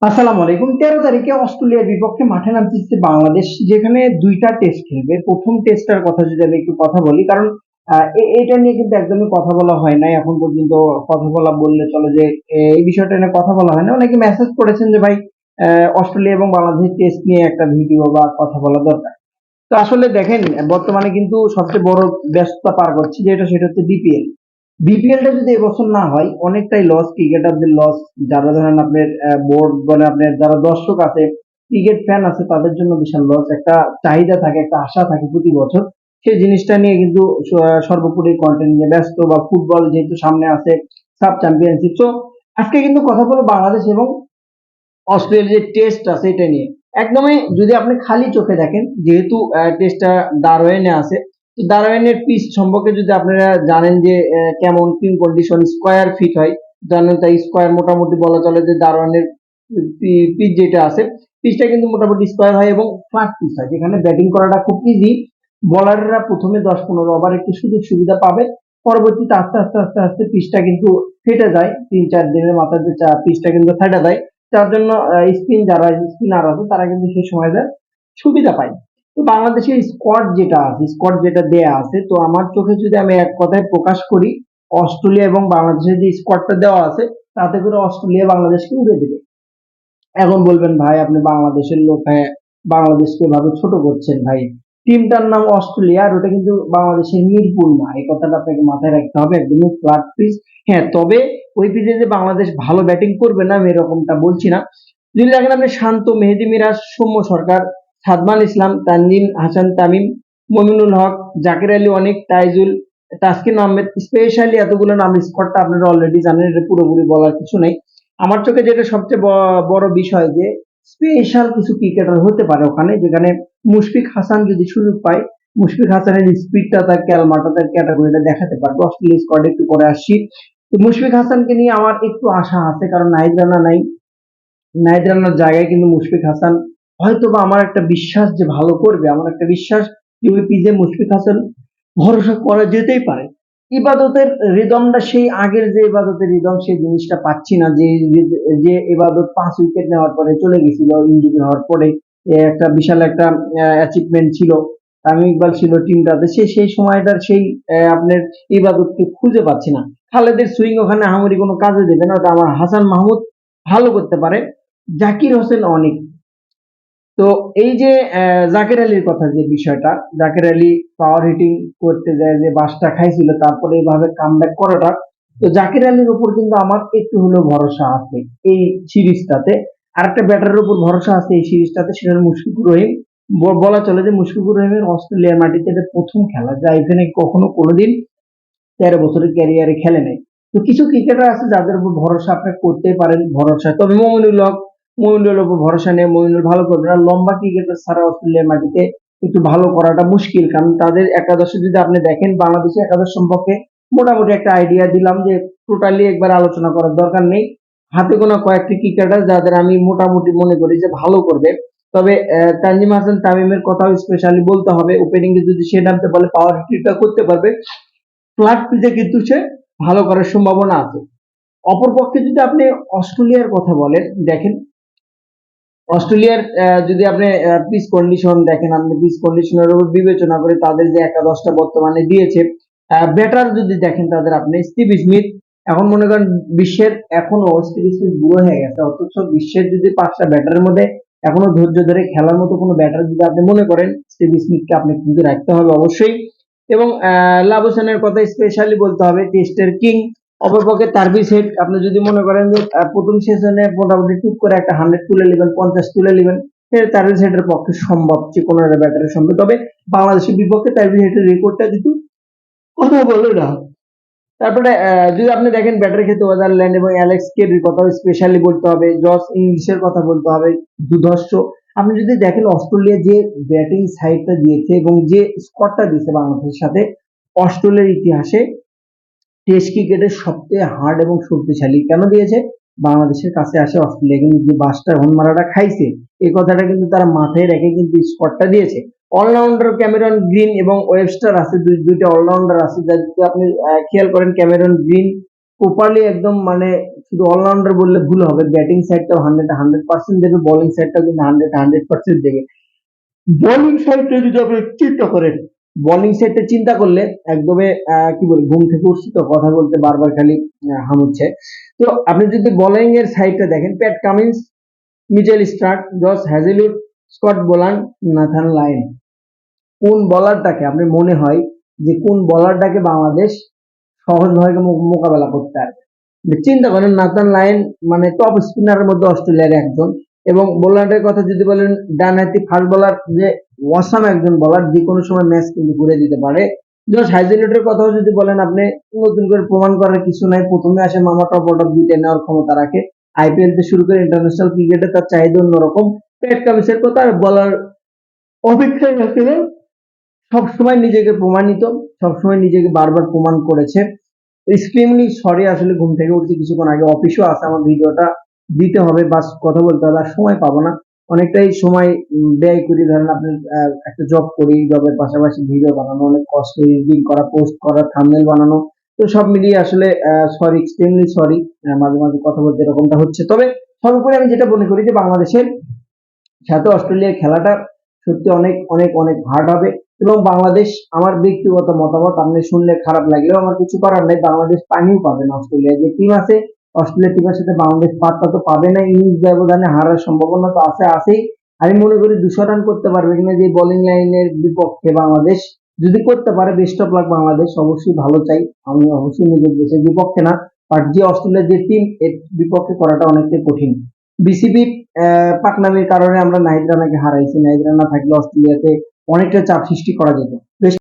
আসসালামু আলাইকুম। 13 তারিখে অস্ট্রেলিয়ার বিপক্ষে মাঠে নামতেছে বাংলাদেশ, যেখানে দুইটা টেস্ট খেলবে। প্রথম টেস্টটার কথা যদি আমি একটু কথা বলি, কারণ এটা নিয়ে কিন্তু একদমই কথা বলা হয় নাই এখন পর্যন্ত। কথা বলা বললে চলে যে এই বিষয়টা নিয়ে কথা বলা হয় না। অনেকে মেসেজ করেছেন যে ভাই, অস্ট্রেলিয়া এবং বাংলাদেশের টেস্ট নিয়ে একটা ভিডিও বা কথা বলা দরকার। তো আসলে দেখেন, বর্তমানে কিন্তু সবচেয়ে বড় ব্যস্ততা পার করছি, যেটা সেটা হচ্ছে বিপিএল। বিপিএলটা যদি এবছর না হয় অনেকটাই লস, ক্রিকেটারদের লস। যারা ধরেন আপনার বোর্ড বলে, আপনার যারা দর্শক আছে, ক্রিকেট ফ্যান আছে, তাদের জন্য বিশাল লস। একটা চাহিদা থাকে, একটা আশা থাকে প্রতি বছর। সেই জিনিসটা নিয়ে কিন্তু সর্বোপরি কন্টেন্ট নিয়ে ব্যস্ত, বা ফুটবল যেহেতু সামনে আছে, সাব চ্যাম্পিয়নশিপ। তো আজকে কিন্তু কথা বলবো বাংলাদেশ এবং অস্ট্রেলিয়ার যে টেস্ট আছে এটা নিয়ে। একদমই যদি আপনি খালি চোখে দেখেন, যেহেতু টেস্টটা দারোয়েনে আছে, তো দারোয়েনের পিচ সম্পর্কে যদি আপনারা জানেন যে কেমন কিং কন্ডিশন স্কোয়ার ফিট হয়, জানেন তাই স্কোয়ার মোটামুটি বলা চলে যে দারোয়ানের পিচ যেটা আছে, পিচটা কিন্তু মোটামুটি স্কোয়ার হয় এবং ফ্ল্যাট পিচ হয়, যেখানে ব্যাটিং করাটা খুব ইজি। বলাররা প্রথমে 10-15 ওভার একটু সুযোগ সুবিধা পাবে, পরবর্তীতে আস্তে আস্তে আস্তে আস্তে পিচটা কিন্তু ফেটে যায়। 3-4 দিনের মাথায় যে পিচটা কিন্তু ফেটে যায়, যার জন্য যারা স্পিনার আছে তারা কিন্তু সেই সময় সুবিধা পায়। তো বাংলাদেশের স্কোয়াড যেটা আছে, স্কোয়াড যেটা দেয়া আছে, তো আমার চোখে যদি আমি এক কথায় প্রকাশ করি, অস্ট্রেলিয়া এবং বাংলাদেশের যে স্কোয়াডটা দেওয়া আছে, তাতে করে অস্ট্রেলিয়া বাংলাদেশকে উড়ে দেবে। এখন বলবেন ভাই আপনি বাংলাদেশের লোক হয়ে বাংলাদেশকে এভাবে ছোট করছেন। ভাই, টিমটার নাম অস্ট্রেলিয়া, আর ওটা কিন্তু বাংলাদেশের মিরপুর না, এই কথাটা আপনাকে মাথায় রাখতে হবে। একদমই ফ্ল্যাট পিচ। হ্যাঁ, তবে ওই পিচে যে বাংলাদেশ ভালো ব্যাটিং করবে না আমি এরকমটা বলছি না। যদি দেখেন আপনি, শান্ত, মেহেদী মিরাজ, সৌম্য সরকার, সাদমান ইসলাম, তানজিম হাসান তামিম, মমিনুল হক, জাকির আলী অনিক, তাইজুল, তাসকিন আহমেদ, স্পেশালি এতগুলো নাম, স্কোয়াডটা আপনারা অলরেডি জানেন, এটা পুরোপুরি বলার কিছু নেই। আমার চোখে যেটা সবচেয়ে বড় বিষয়, যে স্পেশাল কিছু ক্রিকেটার হতে পারে ওখানে, যেখানে মুশফিক হাসান যদি সুযোগ পায়, মুশফিক হাসানের স্পিডটা, তার ক্যালমাটা, তার ক্যাটাগরিটা দেখাতে পারবে। অস্ট্রেলিয়া স্কোয়াডে একটু পরে আসছি। তো মুশফিক হাসানকে নিয়ে আমার একটু আশা আছে, কারণ নাহিদ রানা নাই। নাহিদ রানার জায়গায় কিন্তু মুশফিক হাসান হয়তো বা, আমার একটা বিশ্বাস যে ভালো করবে, আমার একটা বিশ্বাস যে ওই পিচে মুশফিক হাসান ভরসা করা যেতেই পারে। ইবাদতের রিদমটা সেই আগের যে ইবাদতের রিদম, সেই জিনিসটা পাচ্ছি না। যে যে ইবাদত 5 উইকেট নেওয়ার পরে চলে গেছিল, ইঞ্জুরি হওয়ার পরে, একটা বিশাল একটা অ্যাচিভমেন্ট ছিল, তামিম ইকবাল ছিল টিমটাতে, সে সেই সময়টার সেই আপনার ইবাদতকে খুঁজে পাচ্ছি না। খালেদের সুইং ওখানে আহামরি কোনো কাজে দেবে না, ওটা আমার হাসান মাহমুদ ভালো করতে পারে। জাকির হোসেন অনেক। তো এই যে জাকের আলীর কথা, যে বিষয়টা, জাকের আলী পাওয়ার হিটিং করতে যায় যে বাসটা খাইছিল, তারপরে এইভাবে কামব্যাক করাটা, তো জাকের আলীর উপর কিন্তু আমার একটু হলেও ভরসা আছে এই সিরিজটাতে। আরেকটা ব্যাটারের উপর ভরসা আছে এই সিরিজটাতে, সেটা হলো মুশফিকুর রহিম। বলা চলে যে মুশফিকুর রহিমের অস্ট্রেলিয়ার মাটিতে এটা প্রথম খেলা, যা এখানে কখনো কোনোদিন 13 বছরের ক্যারিয়ারে খেলে নাই। তো কিছু ক্রিকেটার আছে যাদের উপর ভরসা আপনি করতে পারেন, ভরসা। তবে মমিনুল হক, মমিনুলের উপর ভরসা নেই, মমিনুল ভালো করবে না। লম্বা ক্রিকেটার ছাড়া অস্ট্রেলিয়ার মাটিতে একটু ভালো করাটা মুশকিল, কারণ তাদের একাদশে যদি আপনি দেখেন, বাংলাদেশের একাদশ সম্পর্কে মোটামুটি একটা আইডিয়া দিলাম, যে টোটালি একবার আলোচনা করার দরকার নেই। হাতে গোনা কয়েকটি ক্রিকেটার যাদের আমি মোটামুটি মনে করি যে ভালো করবে। তবে তানজিম হাসান তামিমের কথাও স্পেশালি বলতে হবে। ওপেনিং এ যদি সে নামতে পারে, পাওয়ার হিটটা করতে পারবে, ফ্ল্যাট পিচে কিন্তু সে ভালো করার সম্ভাবনা আছে। অপরপক্ষে যদি আপনি অস্ট্রেলিয়ার কথা বলেন, দেখেন অস্ট্রেলিয়ার যদি আপনি পিচ কন্ডিশন দেখেন, আপনি পিচ কন্ডিশনের উপর বিবেচনা করে তাদের যে একাদশটা বর্তমানে দিয়েছে, ব্যাটার যদি দেখেন তাদের, আপনি স্টিভ স্মিথ, এখন মনে করেন বিশ্বের, এখনো স্টিভ স্মিথ বুড়ো হয়ে গেছে, অথচ বিশ্বের যদি 5টা ব্যাটারের মধ্যে এখনো ধৈর্য ধরে খেলার মতো কোনো ব্যাটার যদি আপনি মনে করেন, স্টিভ স্মিথকে আপনি কিন্তু রাখতে হবে অবশ্যই। এবং লাবুসানের কথা স্পেশালি বলতে হবে, টেস্টের কিং। অপরপক্ষে তারবিজ হেড, আপনি যদি মনে করেন যে প্রথম সেশনে মোটামুটি টুক করে একটা 100 তুলে নেবেন, 50 তুলে নেবেন, তারবিজ হেডের পক্ষে সম্ভব, যে কোনো একটা ব্যাটারের সম্ভব। তবে বাংলাদেশের বিপক্ষে তারবিজ হেডের রেকর্ডটা কিন্তু কথা বলে না। তারপরে যদি আপনি দেখেন ব্যাটারি ক্ষেত্রে ওয়াদারল্যান্ড এবং অ্যালেক্স কেরির কথা স্পেশালি বলতে হবে, জস ইংলিশের কথা বলতে হবে, দুধর্ষ। আপনি যদি দেখেন অস্ট্রেলিয়া যে ব্যাটিং সাইডটা দিয়েছে এবং যে স্কোয়াডটা দিয়েছে বাংলাদেশের সাথে, অস্ট্রেলিয়ার ইতিহাসে টেস্ট ক্রিকেটের সবচেয়ে হার্ড এবং শক্তিশালী কেন দিয়েছে, বাংলাদেশের কাছে আসে অস্ট্রেলিয়া কিন্তু যে বাসটা মারাটা খাইছে, এই কথাটা কিন্তু তারা মাথায় রেখে কিন্তু স্পটটা দিয়েছে। অলরাউন্ডার ক্যামেরন গ্রিন এবং ওয়েবস্টার আছে, দুইটা অলরাউন্ডার আছে, যদি আপনি খেয়াল করেন, ক্যামেরন গ্রিন প্রপারলি একদম মানে শুধু অলরাউন্ডার বললে ভুল হবে, ব্যাটিং সাইডটাও 100% দেবে, বোলিং সাইডটাও কিন্তু 100% দেবে। বোলিং সাইডটা যদি আপনি চিন্তা করেন, বোলিং সাইডটা চিন্তা করলে একদমই কি বলি, ঘুম থেকে উঠছি তো কথা বলতে বারবার খালি হামুচ্ছে। তো আপনি যদি বোলিং এর সাইডটা দেখেন, Pat Cummins, Mitchell Starc, Josh Hazlewood, Scott Boland, Nathan Lyon, কোন বলারটাকে আপনি মনে হয় যে কোন বলারটাকে বাংলাদেশ সহজভাবে মোকাবেলা করতে পারবে? চিন্তা করেন, নাথান লায়ন মানে টপ স্পিনারের মধ্যে অস্ট্রেলিয়ার একজন, এবং বোলারের কথা যদি বলেন, ডানহাতি ফাস্ট বোলার যে ওয়াসাম একজন বোলার, যে কোনো সময় ম্যাচ কিন্তু ঘুরে দিতে পারে। জশ হাইজেলউডের কথাও যদি বলেন, আপনি নতুন করে প্রমাণ করার কিছু নাই, প্রথমে আসে মামা টপ অর্ডার দুইটা নেওয়ার ক্ষমতা রাখে, আইপিএল থেকে শুরু করে ইন্টারন্যাশনাল ক্রিকেটে তার চাহিদা অন্যরকম। প্যাট কামিন্সের কথা আর বলার অপেক্ষায় রাখে, সবসময় নিজেকে প্রমাণিত, সবসময় নিজেকে বারবার প্রমাণ করেছে। এক্সট্রিমলি সরি, আসলে ঘুম থেকে উঠছি কিছুক্ষণ আগে, অফিসও আছে, আমার ভিডিওটা দিতে হবে, বাস কথা বলতে হবে, আর সময় পাবো না। অনেকটাই সময় ব্যয় করি, ধরেন আপনি একটা জব করি, জবের পাশাপাশি ভিডিও বানানো অনেক কষ্ট, এডিটিং করা, পোস্ট করা, থাম্বনেল বানানো, তো সব মিলিয়ে আসলে সরি, এক্সট্রিমলি সরি, মাঝে মাঝে কথা বলতে এরকমটা হচ্ছে। তবে সর্বোপরি আমি যেটা মনে করি যে বাংলাদেশের সাথে অস্ট্রেলিয়ার খেলাটা সত্যি অনেক অনেক অনেক হার্ড হবে, এবং বাংলাদেশ, আমার ব্যক্তিগত মতামত, আপনি শুনলে খারাপ লাগলেও আমার কিছু করার নেই, বাংলাদেশ পানিও পাবে না। অস্ট্রেলিয়া যে টিম আছে, অস্ট্রেলিয়া টিমের সাথে বাংলাদেশ পাত্তা তো পাবে না, ইনিংস ব্যবধানে হারার সম্ভাবনা তো আছেই। আমি মনে করি 200 রান করতে পারবে কিনা যে বোলিং লাইনের বিপক্ষে বাংলাদেশ, যদি করতে পারে বেস্ট অফ লাক, বাংলাদেশ অবশ্যই ভালো চাই, আমি অবশ্যই নিজের দেশের বিপক্ষে না, বাট যে অস্ট্রেলিয়ার যে টিম, এর বিপক্ষে করাটা অনেকটাই কঠিন। বিসিবি পাকনামির কারণে আমরা নাহিদ রানাকে হারাইছি, নাহিদ রানা থাকলে অস্ট্রেলিয়াতে অনেকটা চাপ সৃষ্টি করা যেত। বেশ